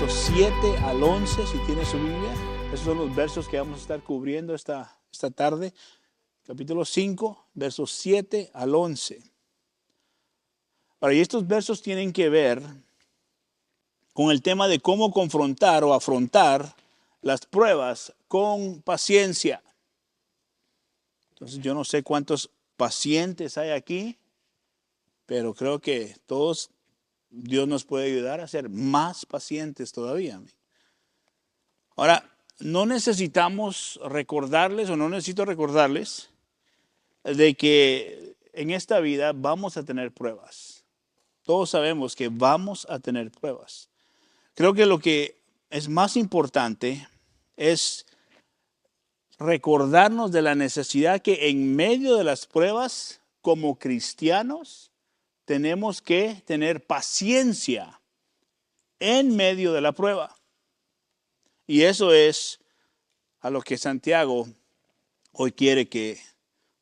versos 7 al 11, si tiene su Biblia. Esos son los versos que vamos a estar cubriendo esta tarde. Capítulo 5, versos 7 al 11. Ahora, y estos versos tienen que ver con el tema de cómo confrontar o afrontar las pruebas con paciencia. Entonces, yo no sé cuántos pacientes hay aquí, pero creo que todos, Dios nos puede ayudar a ser más pacientes todavía. Ahora, no necesitamos recordarles, o no necesito recordarles, de que en esta vida vamos a tener pruebas. Todos sabemos que vamos a tener pruebas. Creo que lo que es más importante es recordarnos de la necesidad que en medio de las pruebas, como cristianos, tenemos que tener paciencia en medio de la prueba. Y eso es a lo que Santiago hoy quiere que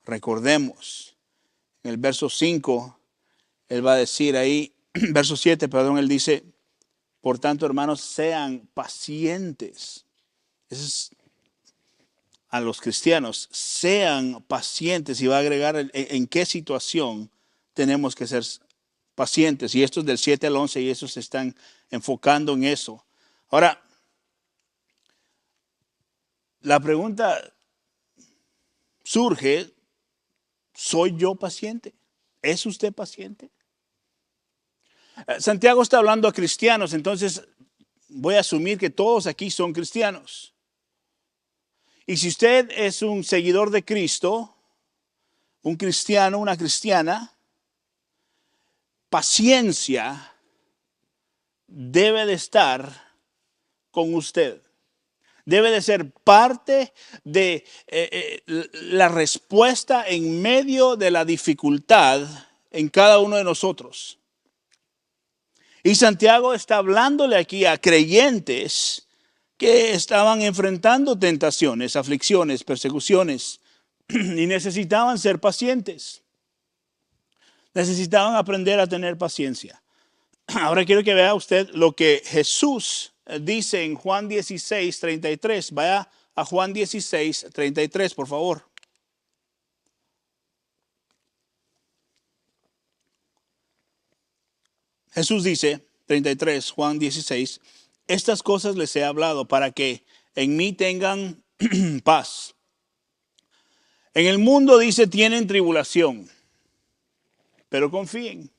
recordemos. En el verso 5, él va a decir ahí, verso 7, perdón, él dice, por tanto, hermanos, sean pacientes. Eso es a los cristianos, sean pacientes, y va a agregar en qué situación tenemos que ser pacientes. Y esto es del 7 al 11 y esos se están enfocando en eso. Ahora, la pregunta surge, ¿soy yo paciente? ¿Es usted paciente? Santiago está hablando a cristianos, entonces voy a asumir que todos aquí son cristianos. Y si usted es un seguidor de Cristo, un cristiano, una cristiana, paciencia debe de estar con usted. Debe de ser parte de la respuesta en medio de la dificultad en cada uno de nosotros. Y Santiago está hablándole aquí a creyentes que estaban enfrentando tentaciones, aflicciones, persecuciones y necesitaban ser pacientes. Necesitaban aprender a tener paciencia. Ahora quiero que vea usted lo que Jesús dice en Juan 16, 33. Vaya a Juan 16, 33, por favor. Jesús dice, 33, Juan 16, estas cosas les he hablado para que en mí tengan paz. En el mundo, dice, tienen tribulación, pero confíen.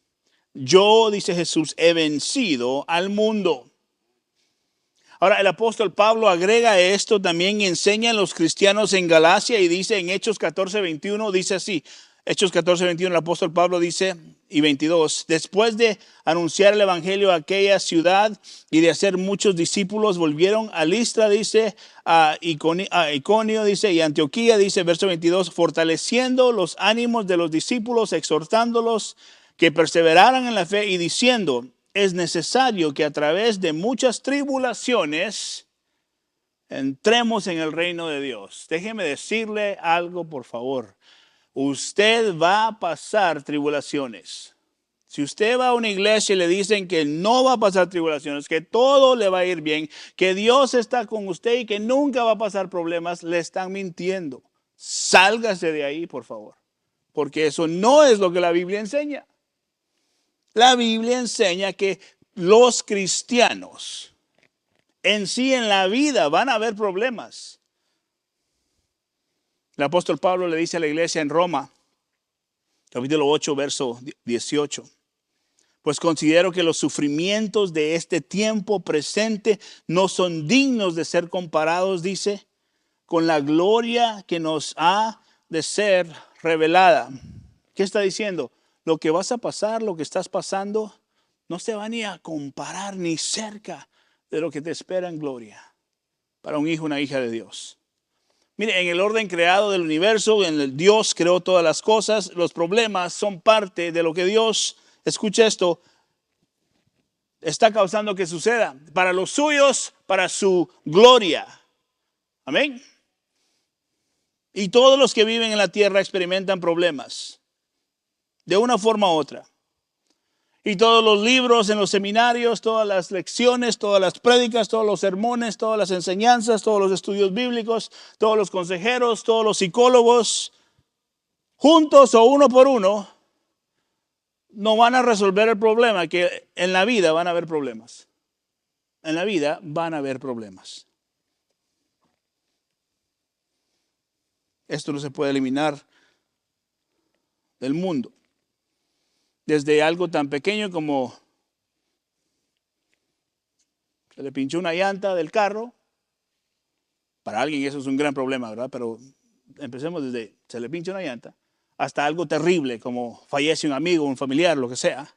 Yo, dice Jesús, he vencido al mundo. Ahora, el apóstol Pablo agrega esto también y enseña a los cristianos en Galacia y dice en Hechos 14, 21, dice así. Hechos 14, 21, el apóstol Pablo dice, y 22, después de anunciar el evangelio a aquella ciudad y de hacer muchos discípulos, volvieron a Listra, dice, a Iconio, dice, y Antioquía, dice, verso 22, fortaleciendo los ánimos de los discípulos, exhortándolos que perseveraran en la fe y diciendo, es necesario que a través de muchas tribulaciones entremos en el reino de Dios. Déjeme decirle algo, por favor. Usted va a pasar tribulaciones. Si usted va a una iglesia y le dicen que no va a pasar tribulaciones, que todo le va a ir bien, que Dios está con usted y que nunca va a pasar problemas, le están mintiendo. Sálgase de ahí, por favor. Porque eso no es lo que la Biblia enseña. La Biblia enseña que los cristianos en sí en la vida van a haber problemas. El apóstol Pablo le dice a la iglesia en Roma, capítulo 8, verso 18. Pues considero que los sufrimientos de este tiempo presente no son dignos de ser comparados, dice, con la gloria que nos ha de ser revelada. ¿Qué está diciendo? Lo que vas a pasar, lo que estás pasando, no se va ni a comparar ni cerca de lo que te espera en gloria para un hijo, una hija de Dios. Mire, en el orden creado del universo, en el Dios creó todas las cosas, los problemas son parte de lo que Dios, escucha esto, está causando que suceda para los suyos, para su gloria. Amén. Y todos los que viven en la tierra experimentan problemas de una forma u otra. Y todos los libros en los seminarios, todas las lecciones, todas las prédicas, todos los sermones, todas las enseñanzas, todos los estudios bíblicos, todos los consejeros, todos los psicólogos, juntos o uno por uno, no van a resolver el problema, que en la vida van a haber problemas. En la vida van a haber problemas. Esto no se puede eliminar del mundo. Desde algo tan pequeño como se le pinchó una llanta del carro. Para alguien eso es un gran problema, ¿verdad? Pero empecemos desde se le pincha una llanta hasta algo terrible como fallece un amigo, un familiar, lo que sea.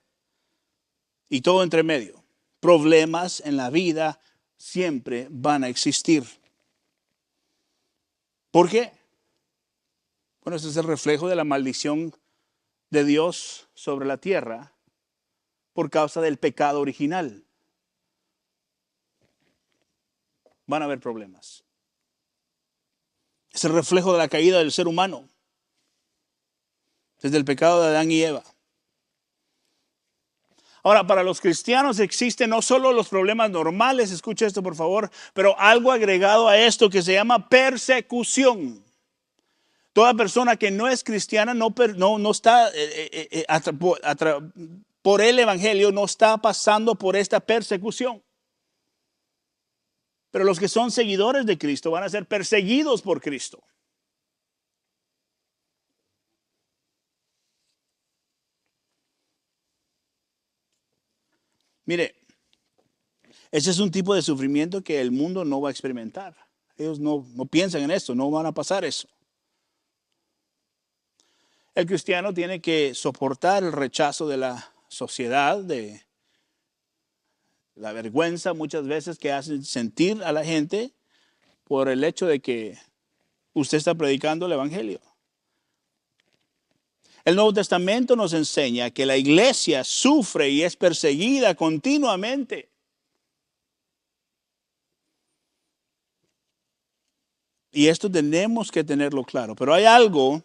Y todo entre medio. Problemas en la vida siempre van a existir. ¿Por qué? Bueno, ese es el reflejo de la maldición de Dios sobre la tierra por causa del pecado original. Van a haber problemas. Es el reflejo de la caída del ser humano desde el pecado de Adán y Eva. Ahora, para los cristianos existen no solo los problemas normales, escucha esto por favor, pero algo agregado a esto que se llama persecución. Toda persona que no es cristiana no está por el evangelio, no está pasando por esta persecución. Pero los que son seguidores de Cristo van a ser perseguidos por Cristo. Mire, ese es un tipo de sufrimiento que el mundo no va a experimentar. Ellos no piensan en esto, no van a pasar eso. El cristiano tiene que soportar el rechazo de la sociedad, de la vergüenza muchas veces que hacen sentir a la gente por el hecho de que usted está predicando el evangelio. El Nuevo Testamento nos enseña que la iglesia sufre y es perseguida continuamente. Y esto tenemos que tenerlo claro. Pero hay algo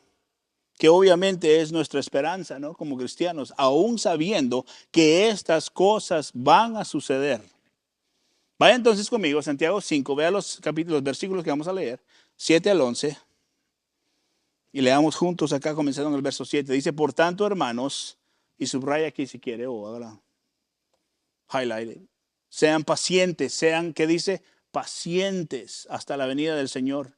que obviamente es nuestra esperanza, ¿no? Como cristianos, aún sabiendo que estas cosas van a suceder. Vaya entonces conmigo, Santiago 5, vea los versículos que vamos a leer, 7 al 11. Y leamos juntos acá, comenzando en el verso 7. Dice, por tanto, hermanos, y subraya aquí si quiere, o hágala highlight, sean pacientes, sean, ¿qué dice? Pacientes hasta la venida del Señor.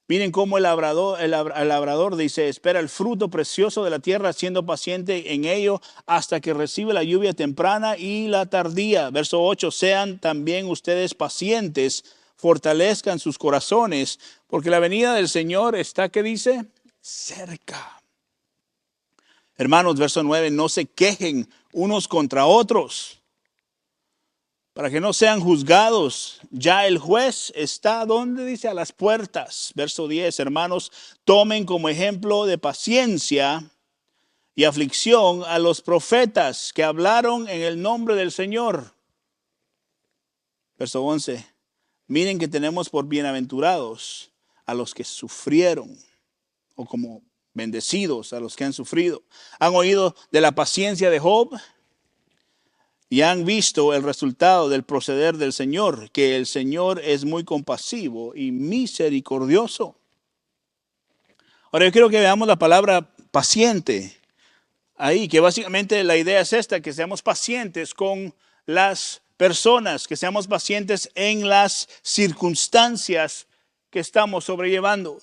Miren cómo el labrador dice, espera el fruto precioso de la tierra, siendo paciente en ello hasta que recibe la lluvia temprana y la tardía. Verso 8, sean también ustedes pacientes, fortalezcan sus corazones, porque la venida del Señor está, ¿qué dice? Cerca. Hermanos, verso 9, no se quejen unos contra otros, para que no sean juzgados. Ya el juez está, ¿dónde dice? A las puertas. Verso 10, hermanos, tomen como ejemplo de paciencia y aflicción a los profetas que hablaron en el nombre del Señor. Verso 11, miren que tenemos por bienaventurados a los que sufrieron, o como bendecidos a los que han sufrido. ¿Han oído de la paciencia de Job? Y han visto el resultado del proceder del Señor, que el Señor es muy compasivo y misericordioso. Ahora yo quiero que veamos la palabra paciente ahí, que básicamente la idea es esta, que seamos pacientes con las personas, que seamos pacientes en las circunstancias que estamos sobrellevando.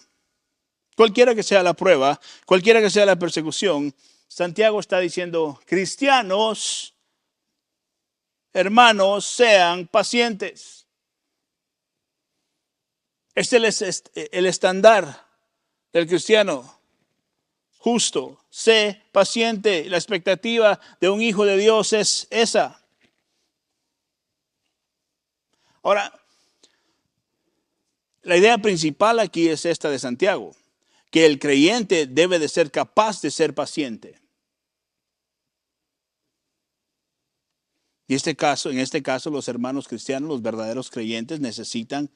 Cualquiera que sea la prueba, cualquiera que sea la persecución, Santiago está diciendo, cristianos, hermanos, sean pacientes. Este es el estándar del cristiano justo. Sé paciente. La expectativa de un hijo de Dios es esa. Ahora, la idea principal aquí es esta de Santiago, que el creyente debe de ser capaz de ser paciente. Y en este caso, los hermanos cristianos, los verdaderos creyentes, necesitan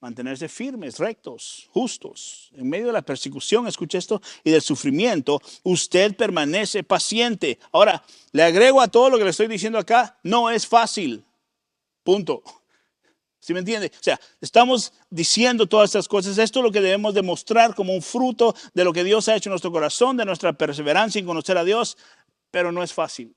mantenerse firmes, rectos, justos. En medio de la persecución, escuche esto, y del sufrimiento, usted permanece paciente. Ahora, le agrego a todo lo que le estoy diciendo acá, no es fácil. Punto. ¿Sí me entiende? O sea, estamos diciendo todas estas cosas. Esto es lo que debemos demostrar como un fruto de lo que Dios ha hecho en nuestro corazón, de nuestra perseverancia en conocer a Dios, pero no es fácil.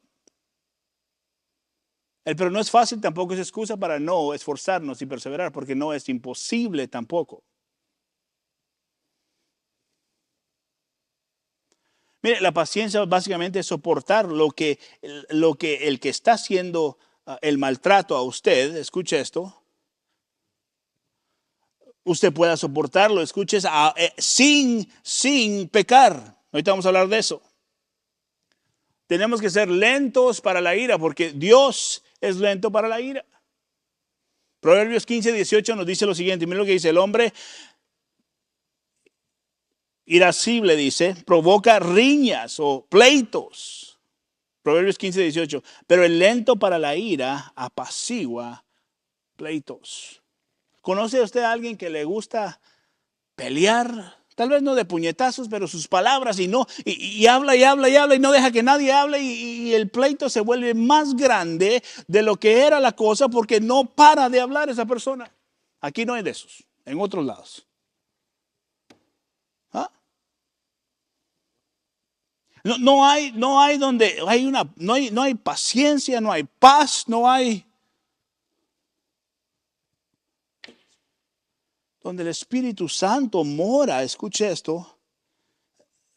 El pero no es fácil tampoco es excusa para no esforzarnos y perseverar, porque no es imposible tampoco. Mire, la paciencia básicamente es soportar lo que el que está haciendo el maltrato a usted, escuche esto, usted pueda soportarlo, escuches, sin pecar. Ahorita vamos a hablar de eso. Tenemos que ser lentos para la ira, porque Dios es lento para la ira. Proverbios 15:18 nos dice lo siguiente, mira lo que dice: el hombre irascible, dice, provoca riñas o pleitos. Proverbios 15:18, pero el lento para la ira apacigua pleitos. ¿Conoce usted a alguien que le gusta pelear? Tal vez no de puñetazos, pero sus palabras y habla y habla y habla y no deja que nadie hable y el pleito se vuelve más grande de lo que era la cosa porque no para de hablar esa persona. Aquí no hay de esos, en otros lados. ¿Ah? No hay donde no hay paciencia, no hay paz, no hay donde el Espíritu Santo mora. Escuche esto.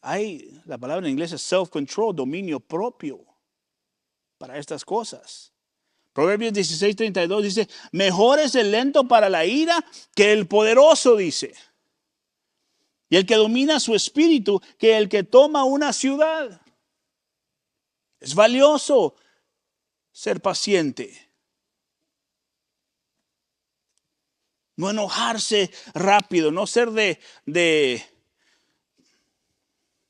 La palabra en inglés es self-control, dominio propio para estas cosas. Proverbios 16:32 dice, mejor es el lento para la ira que el poderoso, dice. Y el que domina su espíritu que el que toma una ciudad. Es valioso ser paciente. No enojarse rápido, no ser de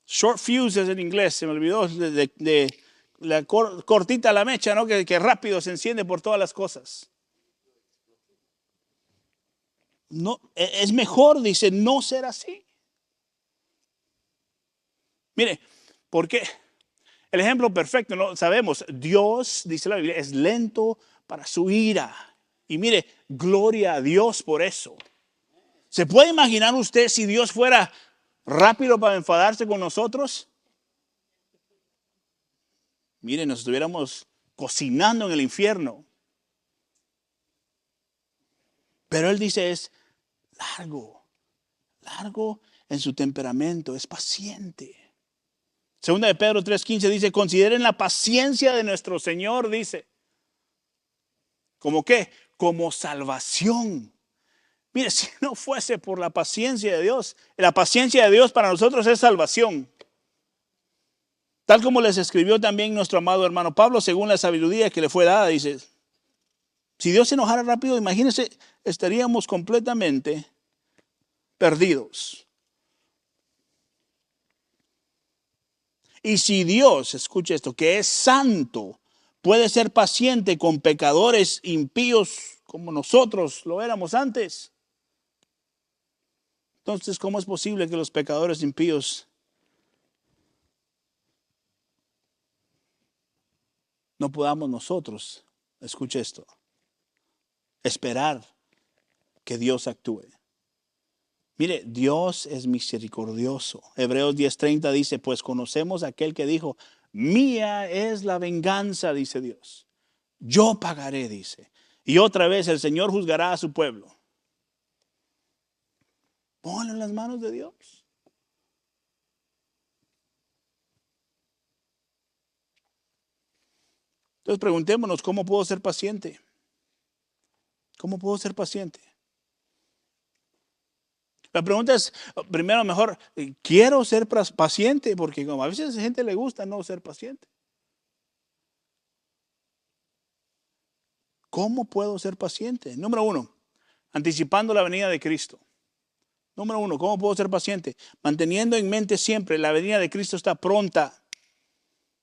short fuses en inglés, se me olvidó, de la cortita la mecha, ¿no? Que rápido se enciende por todas las cosas. No, es mejor, dice, no ser así. Mire, ¿por qué? El ejemplo perfecto, ¿no? Sabemos, Dios, dice la Biblia, es lento para su ira. Y mire, gloria a Dios por eso. ¿Se puede imaginar usted si Dios fuera rápido para enfadarse con nosotros? Mire, nos estuviéramos cocinando en el infierno. Pero Él dice es largo en su temperamento, es paciente. Segunda de Pedro 3:15 dice, consideren la paciencia de nuestro Señor, dice. ¿Cómo qué? Como salvación. Mire, si no fuese por la paciencia de Dios, la paciencia de Dios para nosotros es salvación. Tal como les escribió también nuestro amado hermano Pablo, según la sabiduría que le fue dada, dice, si Dios se enojara rápido, imagínense, estaríamos completamente perdidos. Y si Dios, escuche esto, que es santo, puede ser paciente con pecadores impíos como nosotros lo éramos antes, entonces, ¿cómo es posible que los pecadores impíos no podamos nosotros, escuche esto, esperar que Dios actúe? Mire, Dios es misericordioso. Hebreos 10:30 dice, pues conocemos a aquel que dijo, mía es la venganza, dice Dios. Yo pagaré, dice. Y otra vez el Señor juzgará a su pueblo. Pónganlo en las manos de Dios. Entonces preguntémonos, ¿cómo puedo ser paciente? ¿Cómo puedo ser paciente? La pregunta es, primero mejor, ¿quiero ser paciente? Porque como a veces a la gente le gusta no ser paciente. ¿Cómo puedo ser paciente? Número 1, anticipando la venida de Cristo. Número 1, ¿cómo puedo ser paciente? Manteniendo en mente siempre, la venida de Cristo está pronta.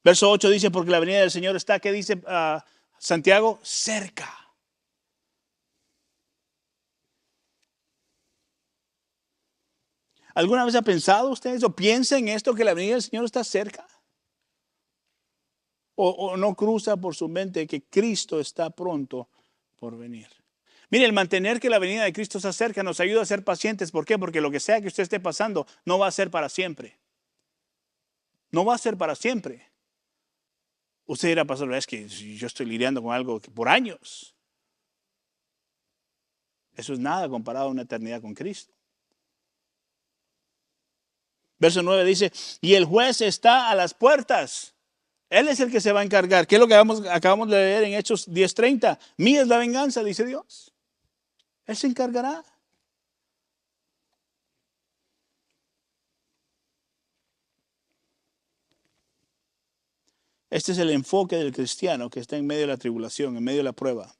Verso 8 dice, porque la venida del Señor está, ¿qué dice Santiago? Cerca. ¿Alguna vez ha pensado usted eso? ¿Piensa en esto, que la venida del Señor está cerca? ¿O no cruza por su mente que Cristo está pronto por venir? Mire, el mantener que la venida de Cristo se acerca nos ayuda a ser pacientes. ¿Por qué? Porque lo que sea que usted esté pasando no va a ser para siempre. No va a ser para siempre. Usted dirá, pastor, es que yo estoy lidiando con algo que por años. Eso es nada comparado a una eternidad con Cristo. Verso 9 dice, y el juez está a las puertas. Él es el que se va a encargar. ¿Qué es lo que acabamos de leer en Hechos 10:30? Mía es la venganza, dice Dios. Él se encargará. Este es el enfoque del cristiano que está en medio de la tribulación, en medio de la prueba.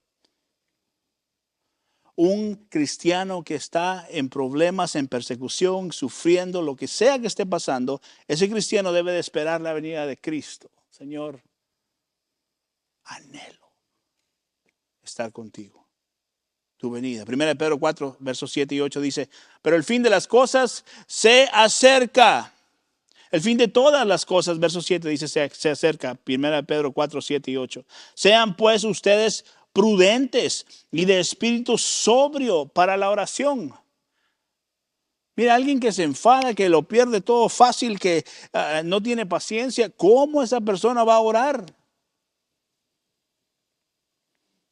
Un cristiano que está en problemas, en persecución, sufriendo, lo que sea que esté pasando, ese cristiano debe de esperar la venida de Cristo. Señor, anhelo estar contigo. Tu venida. 1 Pedro 4, versos 7 y 8 dice, pero el fin de las cosas se acerca. El fin de todas las cosas, verso 7 dice, se acerca. 1 Pedro 4, 7 y 8. Sean pues ustedes prudentes y de espíritu sobrio para la oración. Mira, alguien que se enfada, que lo pierde todo fácil, que no tiene paciencia, ¿cómo esa persona va a orar?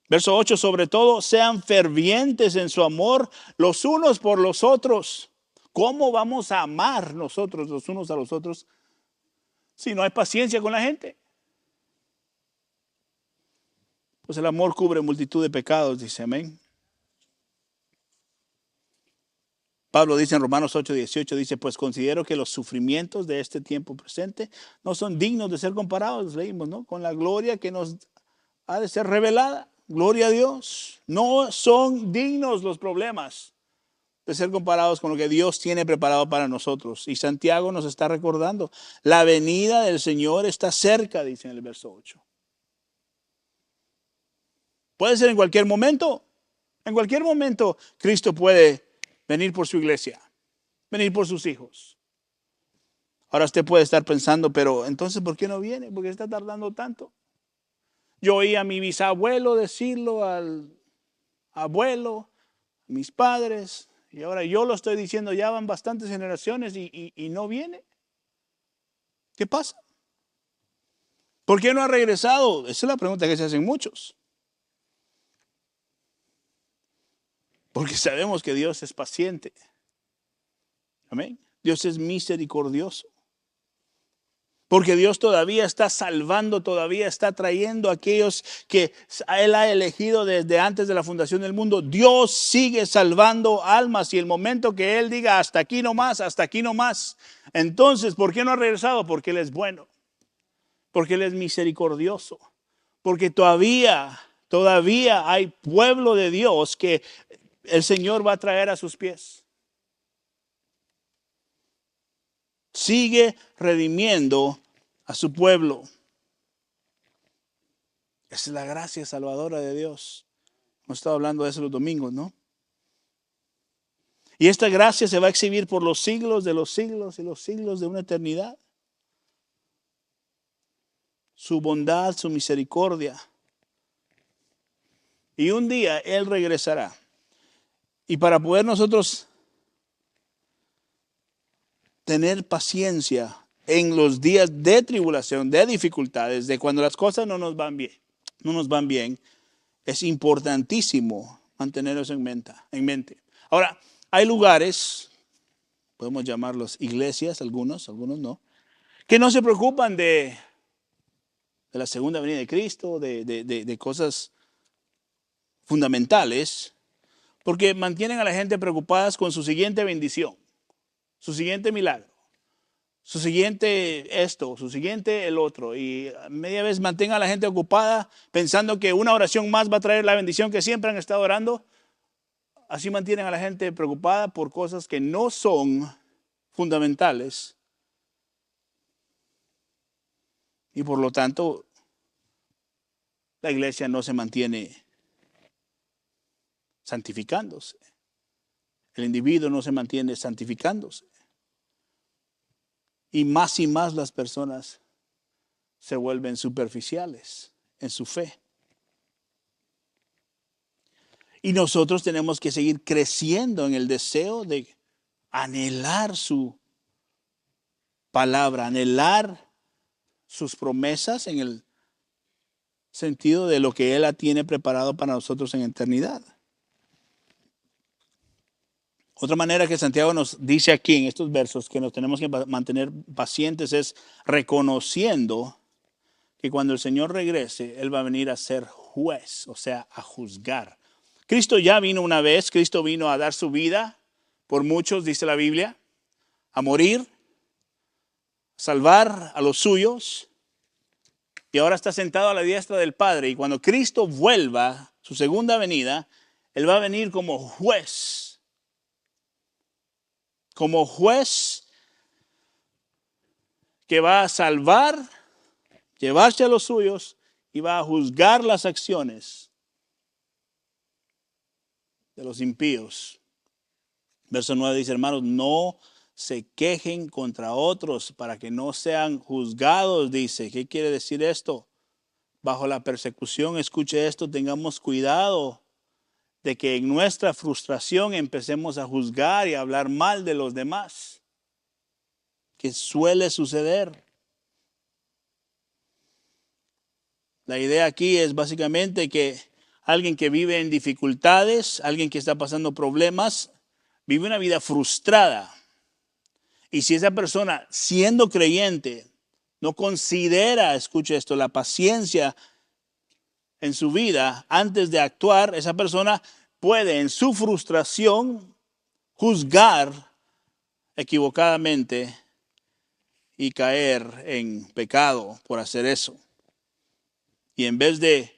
Verso 8, sobre todo, sean fervientes en su amor los unos por los otros. ¿Cómo vamos a amar nosotros los unos a los otros si no hay paciencia con la gente? Pues el amor cubre multitud de pecados, dice, amén. Pablo dice en Romanos 8, 18, dice, pues considero que los sufrimientos de este tiempo presente no son dignos de ser comparados, leímos, ¿no? Con la gloria que nos ha de ser revelada. Gloria a Dios. No son dignos los problemas de ser comparados con lo que Dios tiene preparado para nosotros. Y Santiago nos está recordando, la venida del Señor está cerca, dice en el verso 8. Puede ser en cualquier momento. En cualquier momento Cristo puede venir por su iglesia, venir por sus hijos. Ahora usted puede estar pensando, pero entonces ¿por qué no viene? ¿Por qué está tardando tanto? Yo oí a mi bisabuelo decirlo, al abuelo, a mis padres, y ahora yo lo estoy diciendo, ya van bastantes generaciones y no viene. ¿Qué pasa? ¿Por qué no ha regresado? Esa es la pregunta que se hacen muchos. Porque sabemos que Dios es paciente. Amén. Dios es misericordioso. Porque Dios todavía está salvando, todavía está trayendo a aquellos que Él ha elegido desde antes de la fundación del mundo. Dios sigue salvando almas y el momento que Él diga hasta aquí no más, hasta aquí no más. Entonces, ¿por qué no ha regresado? Porque Él es bueno. Porque Él es misericordioso. Porque todavía hay pueblo de Dios que el Señor va a traer a sus pies. Sigue redimiendo a su pueblo. Esa es la gracia salvadora de Dios. Hemos estado hablando de eso los domingos, ¿no? Y esta gracia se va a exhibir por los siglos de los siglos y los siglos de una eternidad. Su bondad, su misericordia. Y un día Él regresará. Y para poder nosotros tener paciencia en los días de tribulación, de dificultades, de cuando las cosas no nos van bien, es importantísimo mantener eso en mente. Ahora, hay lugares, podemos llamarlos iglesias, algunos no, que no se preocupan de la segunda venida de Cristo, de cosas fundamentales, porque mantienen a la gente preocupadas con su siguiente bendición, su siguiente milagro, su siguiente esto, su siguiente el otro. Y media vez mantenga a la gente ocupada pensando que una oración más va a traer la bendición que siempre han estado orando. Así mantienen a la gente preocupada por cosas que no son fundamentales. Y por lo tanto, la iglesia no se mantiene santificándose. El individuo no se mantiene santificándose. y más las personas se vuelven superficiales en su fe. Y nosotros tenemos que seguir creciendo en el deseo de anhelar su palabra, anhelar sus promesas en el sentido de lo que Él tiene preparado para nosotros en eternidad. Otra manera que Santiago nos dice aquí en estos versos que nos tenemos que mantener pacientes es reconociendo que cuando el Señor regrese, Él va a venir a ser juez, o sea, a juzgar. Cristo ya vino una vez, Cristo vino a dar su vida por muchos, dice la Biblia, a morir, a salvar a los suyos, y ahora está sentado a la diestra del Padre. Y cuando Cristo vuelva, su segunda venida, Él va a venir como juez. Como juez que va a salvar, llevarse a los suyos y va a juzgar las acciones de los impíos. Verso 9 dice, hermanos, no se quejen contra otros para que no sean juzgados, dice. ¿Qué quiere decir esto? Bajo la persecución, escuche esto, tengamos cuidado de que en nuestra frustración empecemos a juzgar y a hablar mal de los demás, que suele suceder. La idea aquí es básicamente que alguien que vive en dificultades, alguien que está pasando problemas, vive una vida frustrada. Y si esa persona, siendo creyente, no considera, escuche esto, la paciencia en su vida antes de actuar, esa persona puede en su frustración juzgar equivocadamente y caer en pecado por hacer eso. Y en vez de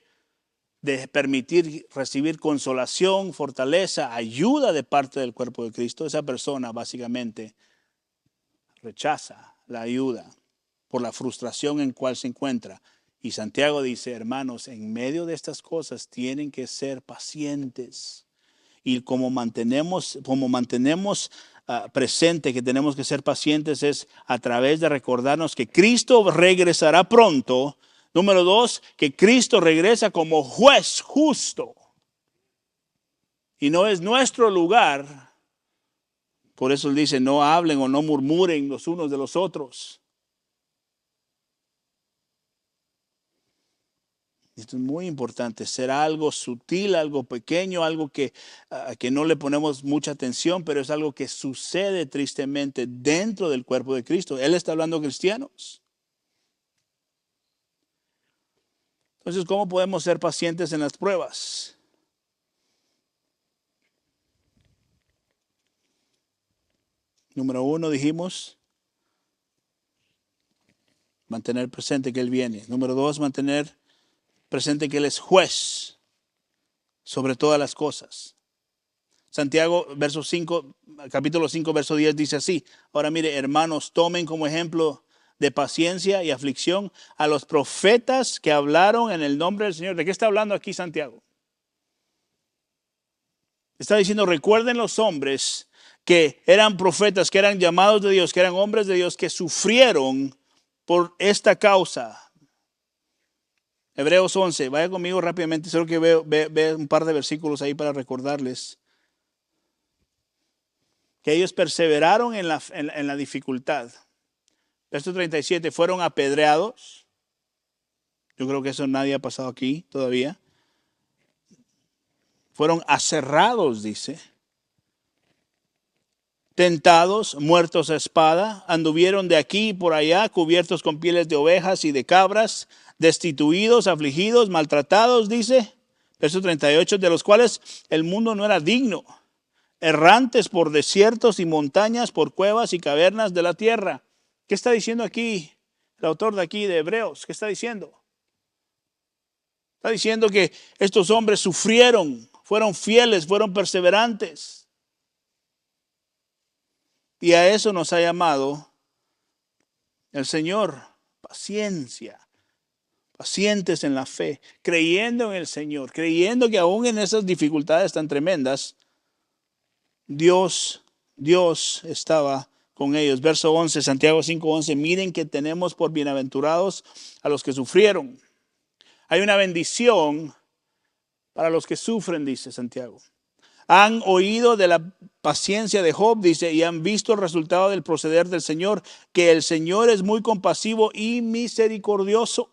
permitir recibir consolación, fortaleza, ayuda de parte del cuerpo de Cristo, esa persona básicamente rechaza la ayuda por la frustración en cual se encuentra. Y Santiago dice, hermanos, en medio de estas cosas tienen que ser pacientes. Y como mantenemos presente que tenemos que ser pacientes es a través de recordarnos que Cristo regresará pronto. Número 2, que Cristo regresa como juez justo. Y no es nuestro lugar. Por eso él dice, no hablen o no murmuren los unos de los otros. Esto es muy importante, ser algo sutil, algo pequeño, algo que no le ponemos mucha atención, pero es algo que sucede tristemente dentro del cuerpo de Cristo. Él está hablando a cristianos. Entonces, ¿cómo podemos ser pacientes en las pruebas? Número 1, dijimos, mantener presente que Él viene. Número 2, mantener presente que Él es juez sobre todas las cosas. Santiago, capítulo 5, verso 10 dice así. Ahora mire, hermanos, tomen como ejemplo de paciencia y aflicción a los profetas que hablaron en el nombre del Señor. ¿De qué está hablando aquí Santiago? Está diciendo, recuerden los hombres que eran profetas, que eran llamados de Dios, que eran hombres de Dios, que sufrieron por esta causa. Hebreos 11, vaya conmigo rápidamente, solo que ve un par de versículos ahí para recordarles. Que ellos perseveraron en la dificultad. Verso 37, fueron apedreados. Yo creo que eso nadie ha pasado aquí todavía. Fueron aserrados, dice. Tentados, muertos a espada, anduvieron de aquí y por allá, cubiertos con pieles de ovejas y de cabras, destituidos, afligidos, maltratados, dice. Verso 38, de los cuales el mundo no era digno, errantes por desiertos y montañas, por cuevas y cavernas de la tierra. ¿Qué está diciendo aquí el autor de aquí de Hebreos? ¿Qué está diciendo? Está diciendo que estos hombres sufrieron, fueron fieles, fueron perseverantes. Y a eso nos ha llamado el Señor, paciencia, pacientes en la fe, creyendo en el Señor, creyendo que aún en esas dificultades tan tremendas, Dios estaba con ellos. Verso 11, Santiago 5:11, miren que tenemos por bienaventurados a los que sufrieron. Hay una bendición para los que sufren, dice Santiago. Han oído de la paciencia de Job, dice, y han visto el resultado del proceder del Señor, que el Señor es muy compasivo y misericordioso.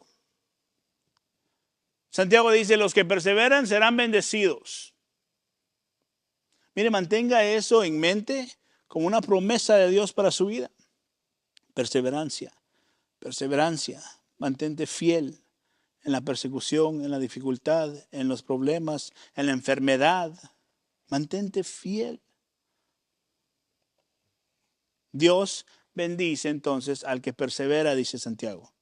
Santiago dice, los que perseveran serán bendecidos. Mire, mantenga eso en mente como una promesa de Dios para su vida. Perseverancia, perseverancia, mantente fiel en la persecución, en la dificultad, en los problemas, en la enfermedad. Mantente fiel. Dios bendice entonces al que persevera, dice Santiago,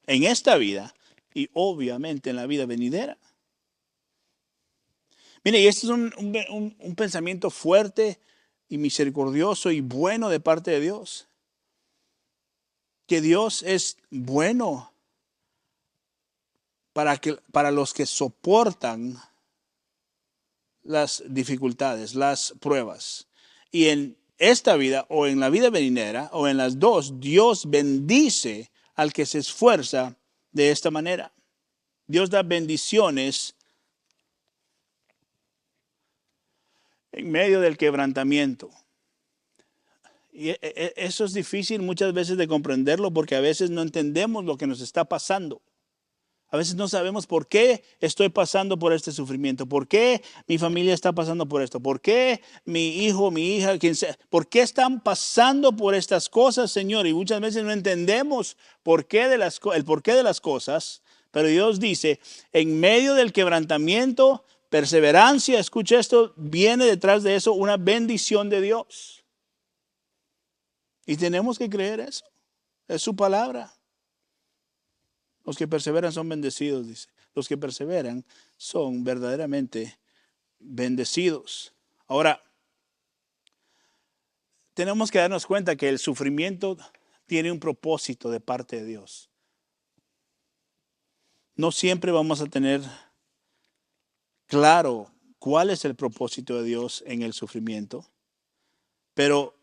en esta vida y obviamente en la vida venidera. Mire, y este es un pensamiento fuerte y misericordioso y bueno de parte de Dios. Que Dios es bueno para los que soportan las dificultades, las pruebas. Y en esta vida o en la vida venidera o en las dos, Dios bendice al que se esfuerza de esta manera. Dios da bendiciones en medio del quebrantamiento. Y eso es difícil muchas veces de comprenderlo porque a veces no entendemos lo que nos está pasando. A veces no sabemos por qué estoy pasando por este sufrimiento, por qué mi familia está pasando por esto, por qué mi hijo, mi hija, quien sea, por qué están pasando por estas cosas, Señor. Y muchas veces no entendemos el porqué de las cosas, pero Dios dice, en medio del quebrantamiento, perseverancia, escucha esto, viene detrás de eso una bendición de Dios. Y tenemos que creer eso, es su palabra. Los que perseveran son bendecidos, dice. Los que perseveran son verdaderamente bendecidos. Ahora, tenemos que darnos cuenta que el sufrimiento tiene un propósito de parte de Dios. No siempre vamos a tener claro cuál es el propósito de Dios en el sufrimiento, pero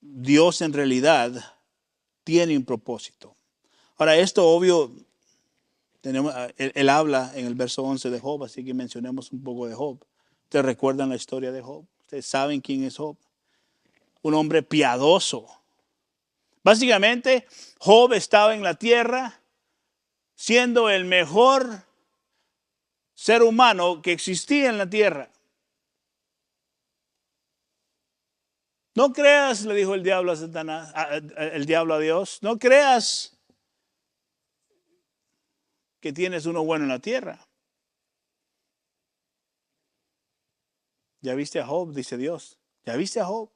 Dios en realidad tiene un propósito. Ahora, esto obvio, él habla en el verso 11 de Job, así que mencionemos un poco de Job. ¿Ustedes recuerdan la historia de Job? ¿Ustedes saben quién es Job? Un hombre piadoso. Básicamente, Job estaba en la tierra siendo el mejor ser humano que existía en la tierra. No creas, le dijo el diablo a Satanás, el diablo a Dios, no creas que tienes uno bueno en la tierra. ¿Ya viste a Job? Dice Dios. ¿Ya viste a Job?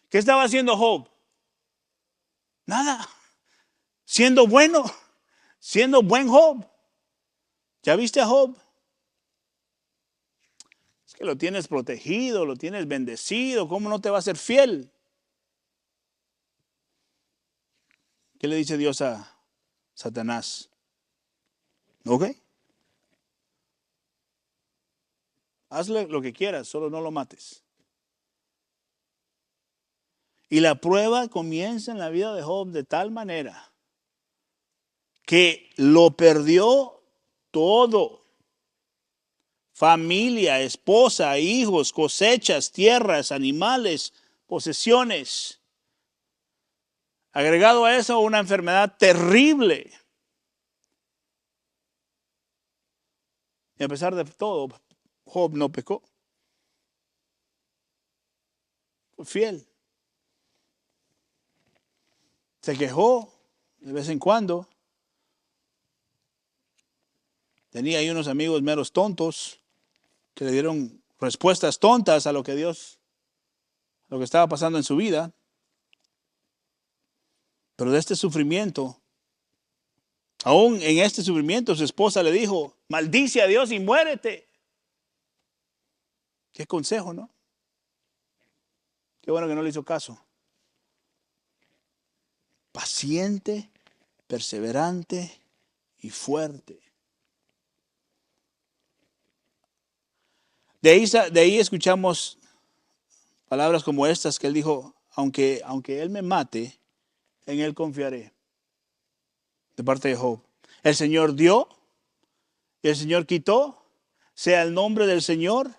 ¿Qué estaba haciendo Job? Nada. Siendo bueno. Siendo buen Job. ¿Ya viste a Job? Es que lo tienes protegido, lo tienes bendecido. ¿Cómo no te va a ser fiel? ¿Qué le dice Dios a Satanás? ¿Ok? Hazle lo que quieras, solo no lo mates. Y la prueba comienza en la vida de Job de tal manera que lo perdió todo. Familia, esposa, hijos, cosechas, tierras, animales, posesiones. Agregado a eso, una enfermedad terrible. Y a pesar de todo, Job no pecó. Fue fiel. Se quejó de vez en cuando. Tenía ahí unos amigos meros tontos que le dieron respuestas tontas a lo que estaba pasando en su vida. Pero de este sufrimiento, aún en este sufrimiento, su esposa le dijo, maldice a Dios y muérete. Qué consejo, ¿no? Qué bueno que no le hizo caso. Paciente, perseverante y fuerte. De ahí escuchamos Palabras como estas que él dijo, aunque él me mate, en él confiaré. De parte de Job. El Señor dio y el Señor quitó. Sea el nombre del Señor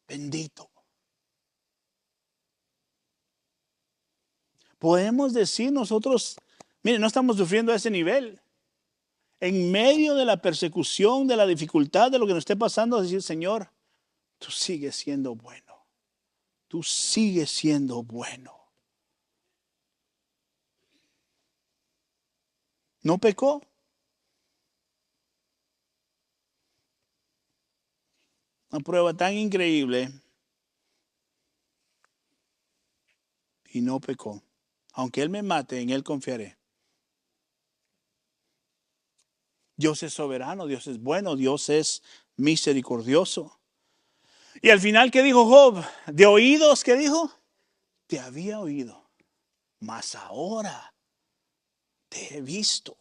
bendito. Podemos decir nosotros, miren, no estamos sufriendo a ese nivel. En medio de la persecución, de la dificultad, de lo que nos esté pasando, decir, Señor, tú sigues siendo bueno. Tú sigues siendo bueno. ¿No pecó? Una prueba tan increíble y no pecó. Aunque Él me mate, en Él confiaré. Dios es soberano, Dios es bueno, Dios es misericordioso. Y al final, ¿qué dijo Job? De oídos, ¿qué dijo? Te había oído, mas ahora te he visto.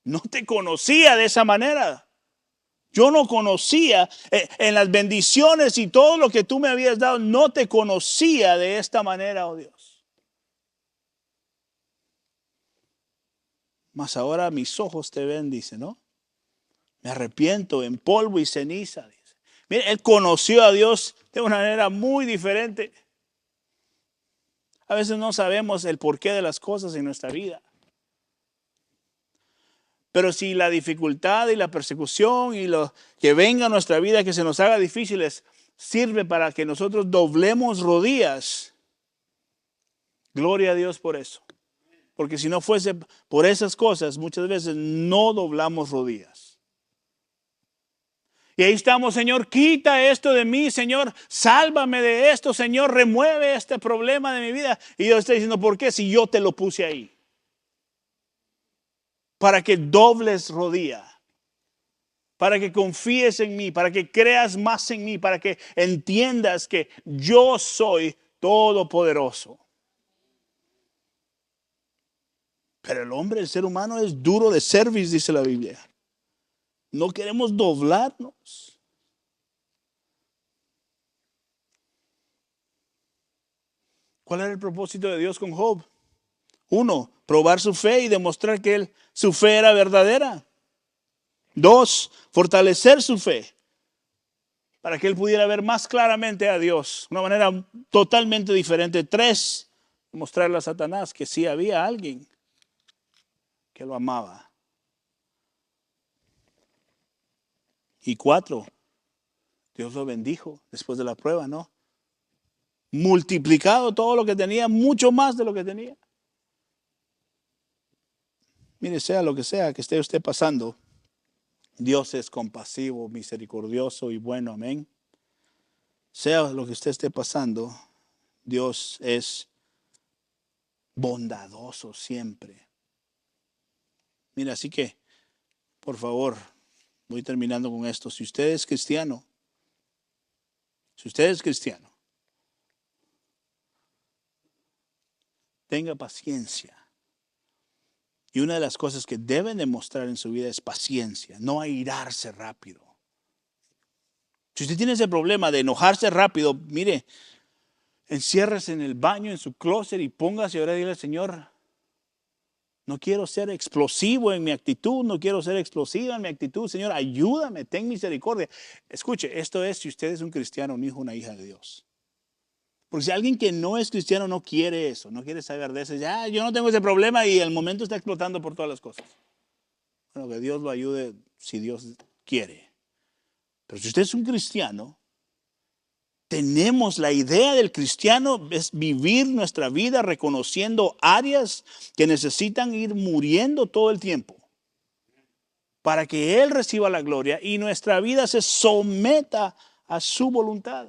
No te conocía de esa manera. Yo no conocía en las bendiciones y todo lo que tú me habías dado, no te conocía de esta manera, oh Dios. Mas ahora mis ojos te ven, dice, ¿no? Me arrepiento en polvo y ceniza, dice. Mire, él conoció a Dios de una manera muy diferente. A veces no sabemos el porqué de las cosas en nuestra vida. Pero si la dificultad y la persecución y lo que venga a nuestra vida, que se nos haga difíciles, sirve para que nosotros doblemos rodillas. Gloria a Dios por eso. Porque si no fuese por esas cosas, muchas veces no doblamos rodillas. Y ahí estamos, Señor, quita esto de mí, Señor, sálvame de esto, Señor, remueve este problema de mi vida. Y Dios está diciendo, ¿por qué? Si yo te lo puse ahí. Para que dobles rodilla, para que confíes en mí, para que creas más en mí, para que entiendas que yo soy todopoderoso. Pero el hombre, el ser humano es duro de cerviz, dice la Biblia. No queremos doblarnos. ¿Cuál era el propósito de Dios con Job? 1, probar su fe y demostrar que su fe era verdadera. 2, fortalecer su fe para que él pudiera ver más claramente a Dios, de una manera totalmente diferente. 3, mostrarle a Satanás que sí había alguien que lo amaba. Y 4, Dios lo bendijo después de la prueba, ¿no? Multiplicado todo lo que tenía, mucho más de lo que tenía. Mire, sea lo que sea que esté usted pasando, Dios es compasivo, misericordioso y bueno, amén. Sea lo que usted esté pasando, Dios es bondadoso siempre. Mira, así que, por favor, voy terminando con esto. Si usted es cristiano, tenga paciencia. Y una de las cosas que deben demostrar en su vida es paciencia, no airarse rápido. Si usted tiene ese problema de enojarse rápido, mire, enciérrese en el baño, en su closet y póngase a orar y dile al Señor, no quiero ser explosivo en mi actitud, no quiero ser explosiva en mi actitud. Señor, ayúdame, ten misericordia. Escuche, esto es si usted es un cristiano, un hijo, una hija de Dios. Porque si alguien que no es cristiano no quiere eso, no quiere saber de eso, ya yo no tengo ese problema y el momento está explotando por todas las cosas. Bueno, que Dios lo ayude si Dios quiere. Pero si usted es un cristiano, tenemos la idea del cristiano es vivir nuestra vida reconociendo áreas que necesitan ir muriendo todo el tiempo para que Él reciba la gloria y nuestra vida se someta a su voluntad.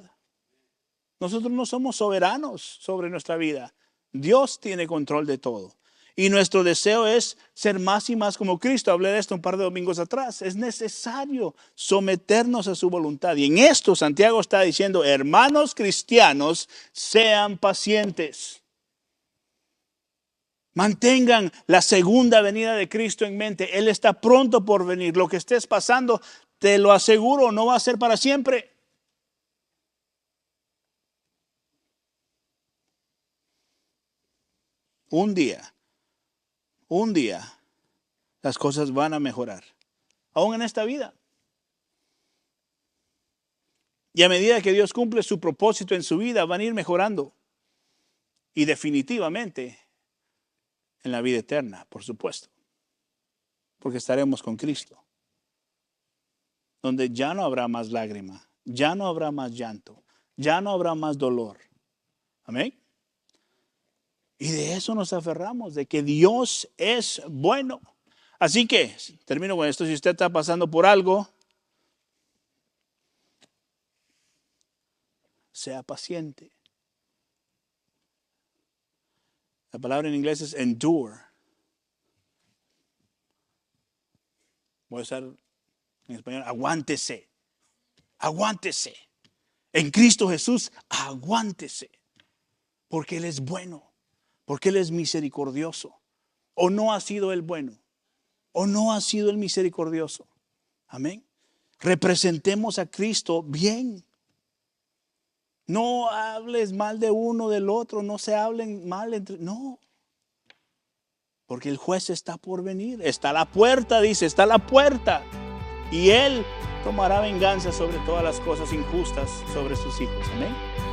Nosotros no somos soberanos sobre nuestra vida. Dios tiene control de todo. Y nuestro deseo es ser más y más como Cristo. Hablé de esto un par de domingos atrás. Es necesario someternos a su voluntad. Y en esto Santiago está diciendo, hermanos cristianos, sean pacientes. Mantengan la segunda venida de Cristo en mente. Él está pronto por venir. Lo que estés pasando, te lo aseguro, no va a ser para siempre. un día, las cosas van a mejorar. Aún en esta vida. Y a medida que Dios cumple su propósito en su vida, van a ir mejorando. Y definitivamente en la vida eterna, por supuesto. Porque estaremos con Cristo. Donde ya no habrá más lágrima, ya no habrá más llanto, ya no habrá más dolor. Amén. Y de eso nos aferramos, de que Dios es bueno. Así que, termino con esto, si usted está pasando por algo, sea paciente. La palabra en inglés es endure. Voy a usar en español, aguántese. Aguántese. En Cristo Jesús, aguántese. Porque Él es bueno. Porque Él es misericordioso. ¿O no ha sido Él bueno? ¿O no ha sido Él misericordioso? Amén. Representemos a Cristo bien. No hables mal de uno del otro. No se hablen mal entre... No. Porque el juez está por venir. Está a la puerta, dice. Está a la puerta. Y Él tomará venganza sobre todas las cosas injustas sobre sus hijos. Amén.